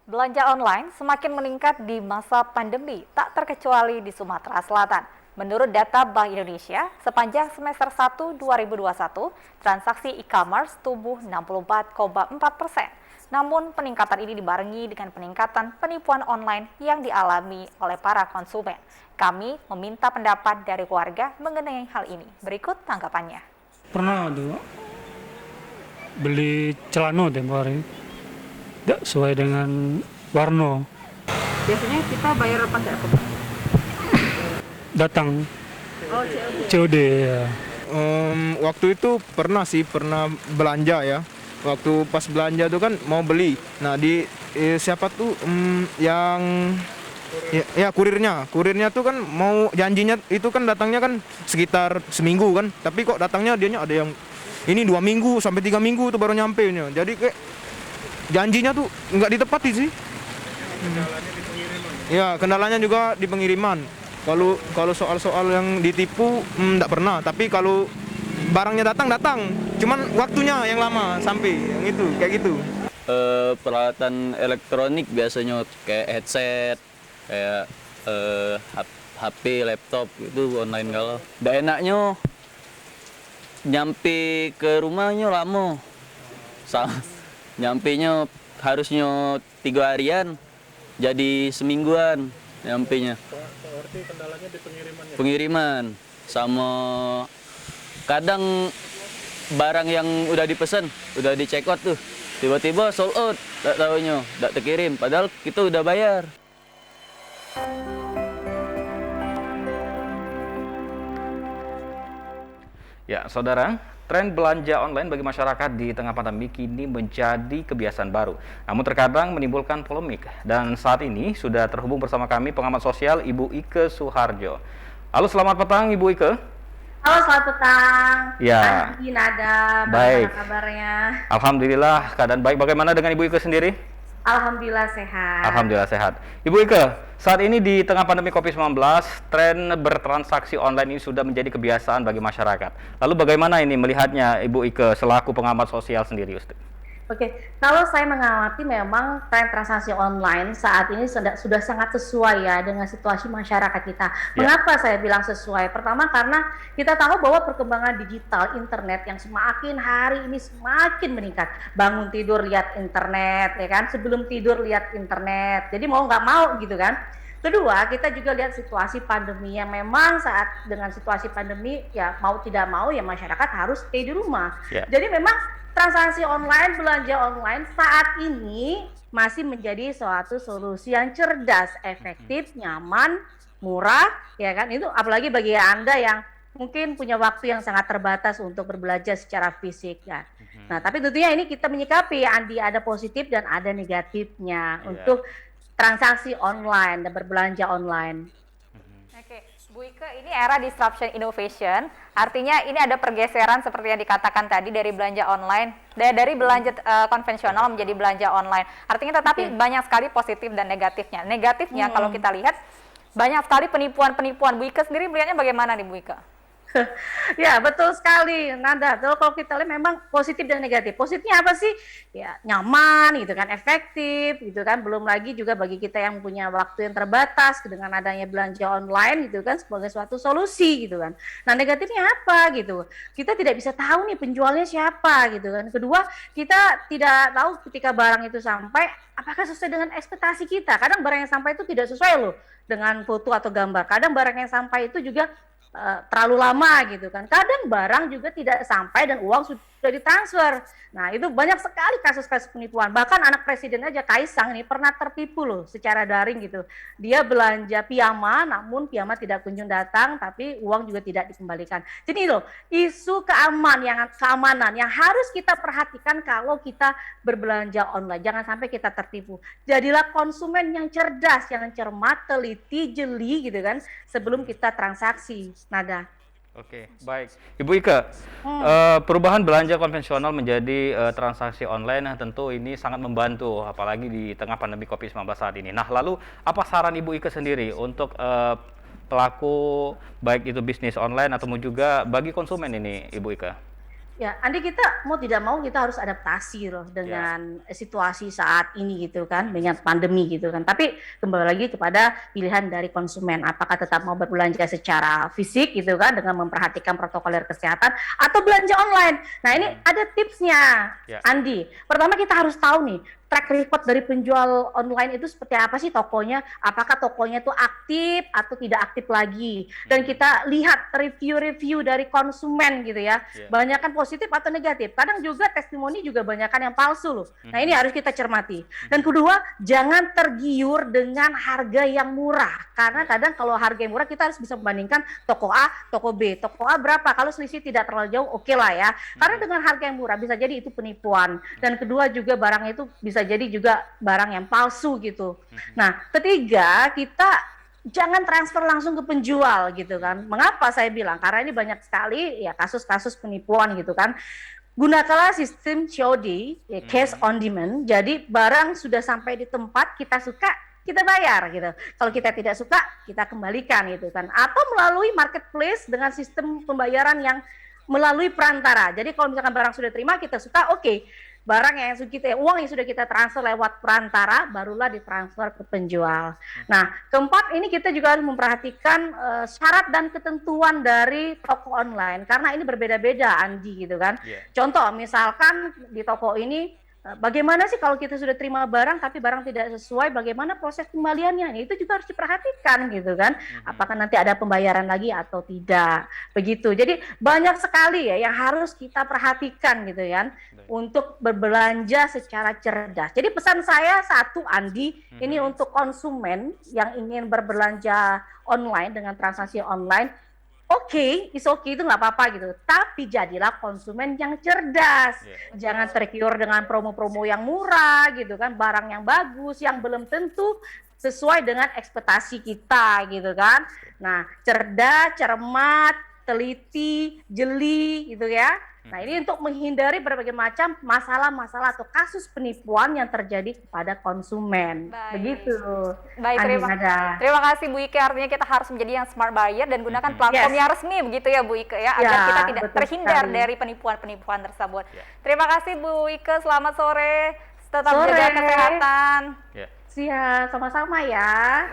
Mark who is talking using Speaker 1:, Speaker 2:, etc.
Speaker 1: Belanja online semakin meningkat di masa pandemi, tak terkecuali di Sumatera Selatan. Menurut data Bank Indonesia, sepanjang semester 1 2021, transaksi e-commerce tumbuh 64,4%. Namun, peningkatan ini dibarengi dengan peningkatan penipuan online yang dialami oleh para konsumen. Kami meminta pendapat dari warga mengenai hal ini. Berikut tanggapannya.
Speaker 2: Pernah ada beli celana tempo hari tidak sesuai dengan warna,
Speaker 1: Biasanya kita bayar pakai apa?
Speaker 2: datang
Speaker 1: Oh,
Speaker 2: COD ya.
Speaker 3: Waktu itu pernah belanja ya. Waktu pas belanja tuh kan mau beli. Nah siapa tuh yang kurirnya tuh kan mau janjinya itu kan datangnya kan sekitar seminggu kan. Tapi kok datangnya dianya ada yang ini 2 minggu sampai 3 minggu tuh baru nyampe nya. Jadi kayak janjinya tuh nggak ditepati sih. Kendalanya di pengiriman. Ya kendalanya juga di pengiriman. Kalau soal yang ditipu nggak pernah. Tapi kalau barangnya datang, cuman waktunya yang lama sampai yang itu kayak gitu.
Speaker 4: Peralatan elektronik biasanya kayak headset, kayak HP, laptop itu online kalau. Nggak enaknya nyampe ke rumahnya lama. Nyampenya harusnya 3 harian, jadi semingguan nyampenya.
Speaker 2: Berarti kendalanya di pengirimannya.
Speaker 4: Pengiriman sama kadang barang yang udah dipesan, udah di check out tuh, tiba-tiba sold out, tak tahunya, tak terkirim, padahal kita udah bayar.
Speaker 5: Ya, saudara, tren belanja online bagi masyarakat di tengah pandemi kini menjadi kebiasaan baru. Namun terkadang menimbulkan polemik. Dan saat ini sudah terhubung bersama kami pengamat sosial Ibu Ike Suharjo. Halo, selamat petang Ibu Ike.
Speaker 6: Halo, selamat petang.
Speaker 5: Ya.
Speaker 6: Andi, Nada,
Speaker 5: Baik.
Speaker 6: bagaimana kabarnya?
Speaker 5: Alhamdulillah, keadaan baik. Bagaimana dengan Ibu Ike sendiri?
Speaker 6: Alhamdulillah sehat.
Speaker 5: Alhamdulillah sehat. Ibu Ike, saat ini di tengah pandemi COVID-19, tren bertransaksi online ini sudah menjadi kebiasaan bagi masyarakat. Lalu bagaimana ini melihatnya Ibu Ike selaku pengamat sosial sendiri, Ustaz?
Speaker 6: Oke, kalau saya mengamati memang tren transaksi online saat ini sudah sangat sesuai ya dengan situasi masyarakat kita. Mengapa saya bilang sesuai? Pertama karena kita tahu bahwa perkembangan digital internet yang semakin hari ini semakin meningkat. Bangun tidur lihat internet, ya kan? Sebelum tidur lihat internet. Jadi mau nggak mau gitu kan. Kedua, kita juga lihat situasi pandemi yang memang saat dengan situasi pandemi ya mau tidak mau ya masyarakat harus stay di rumah. Jadi memang transaksi online, belanja online saat ini masih menjadi suatu solusi yang cerdas, efektif, nyaman, murah, ya kan? Itu apalagi bagi Anda yang mungkin punya waktu yang sangat terbatas untuk berbelanja secara fisik ya. Nah, tapi tentunya ini kita menyikapi Andi ada positif dan ada negatifnya untuk transaksi online dan berbelanja online.
Speaker 1: Oke, Bu Ike, ini era disruption innovation, artinya ini ada pergeseran seperti yang dikatakan tadi dari belanja online, dari belanja konvensional menjadi belanja online. Artinya tetapi banyak sekali positif dan negatifnya. Negatifnya kalau kita lihat, banyak sekali penipuan-penipuan. Bu Ike sendiri melihatnya bagaimana nih Bu Ike?
Speaker 6: Ya betul sekali Nanda. Kalau kita lihat memang positif dan negatif. Positifnya apa sih? Ya nyaman gitu kan, efektif gitu kan. Belum lagi juga bagi kita yang punya waktu yang terbatas dengan adanya belanja online gitu kan sebagai suatu solusi gitu kan. Nah negatifnya apa gitu? Kita tidak bisa tahu nih penjualnya siapa gitu kan. Kedua kita tidak tahu ketika barang itu sampai apakah sesuai dengan ekspektasi kita. Kadang barang yang sampai itu tidak sesuai loh dengan foto atau gambar. Kadang barang yang sampai itu juga terlalu lama gitu kan. Kadang barang juga tidak sampai dan uang sudah ditransfer. Nah, itu banyak sekali kasus-kasus penipuan. Bahkan anak presiden aja Kaisang ini pernah tertipu loh secara daring gitu. Dia belanja piyama, namun piyama tidak kunjung datang, tapi uang juga tidak dikembalikan. Jadi loh, isu keamanan yang harus kita perhatikan kalau kita berbelanja online. Jangan sampai kita tertipu. Jadilah konsumen yang cerdas, yang cermat, teliti, jeli gitu kan, sebelum kita transaksi. Nada.
Speaker 5: Oke, baik. Ibu Ike, perubahan belanja konvensional menjadi transaksi online tentu ini sangat membantu, apalagi di tengah pandemi COVID-19 saat ini. Nah, lalu apa saran Ibu Ike sendiri untuk pelaku baik itu bisnis online atau juga bagi konsumen ini, Ibu Ike?
Speaker 6: Ya, Andi, kita mau tidak mau kita harus adaptasi loh dengan situasi saat ini gitu kan, dengan pandemi gitu kan. Tapi kembali lagi kepada pilihan dari konsumen, apakah tetap mau berbelanja secara fisik gitu kan, dengan memperhatikan protokol kesehatan, atau belanja online. Nah, ini ada tipsnya, Andi. Pertama kita harus tahu nih, track record dari penjual online itu seperti apa sih tokonya, apakah tokonya itu aktif atau tidak aktif lagi. Dan kita lihat review-review dari konsumen gitu ya, banyakkan positif atau negatif. Kadang juga testimoni juga banyakkan yang palsu loh. Nah, ini harus kita cermati. Dan kedua, jangan tergiur dengan harga yang murah. Karena kadang kalau harga yang murah kita harus bisa membandingkan toko A, toko B. Toko A berapa? Kalau selisih tidak terlalu jauh, oke lah ya. Karena dengan harga yang murah bisa jadi itu penipuan. Dan kedua juga barang itu bisa jadi juga barang yang palsu gitu. Nah, ketiga, kita jangan transfer langsung ke penjual gitu kan. Mengapa saya bilang? Karena ini banyak sekali ya kasus-kasus penipuan gitu kan. Gunakanlah sistem COD, ya, cash on demand. Jadi barang sudah sampai di tempat, kita suka, kita bayar gitu. Kalau kita tidak suka, kita kembalikan gitu kan. Atau melalui marketplace dengan sistem pembayaran yang melalui perantara. Jadi kalau misalkan barang sudah terima, kita suka, oke. Barang yang uang yang sudah kita transfer lewat perantara barulah ditransfer ke penjual. Nah, keempat, ini kita juga harus memperhatikan syarat dan ketentuan dari toko online karena ini berbeda-beda, Andi gitu kan. Contoh misalkan di toko ini bagaimana sih kalau kita sudah terima barang tapi barang tidak sesuai, bagaimana proses kembaliannya? Itu juga harus diperhatikan gitu kan. Apakah nanti ada pembayaran lagi atau tidak. Begitu. Jadi banyak sekali ya yang harus kita perhatikan gitu kan untuk berbelanja secara cerdas. Jadi pesan saya satu, Andi, ini untuk konsumen yang ingin berbelanja online dengan transaksi online. Oke, it's okay, itu nggak apa-apa gitu. Tapi jadilah konsumen yang cerdas. Jangan tergiur dengan promo-promo yang murah gitu kan, barang yang bagus yang belum tentu sesuai dengan ekspektasi kita gitu kan. Nah, cerdas, cermat, teliti, jeli gitu ya. Nah, ini untuk menghindari berbagai macam masalah-masalah atau kasus penipuan yang terjadi kepada konsumen. Begitu.
Speaker 1: Baik, terima kasih Bu Ike. Artinya kita harus menjadi yang smart buyer dan gunakan platform yang resmi begitu ya Bu Ike ya, agar kita tidak terhindar dari penipuan-penipuan tersebut. Terima kasih Bu Ike, selamat sore. Tetap jaga kesehatan.
Speaker 6: Siap, sama-sama ya.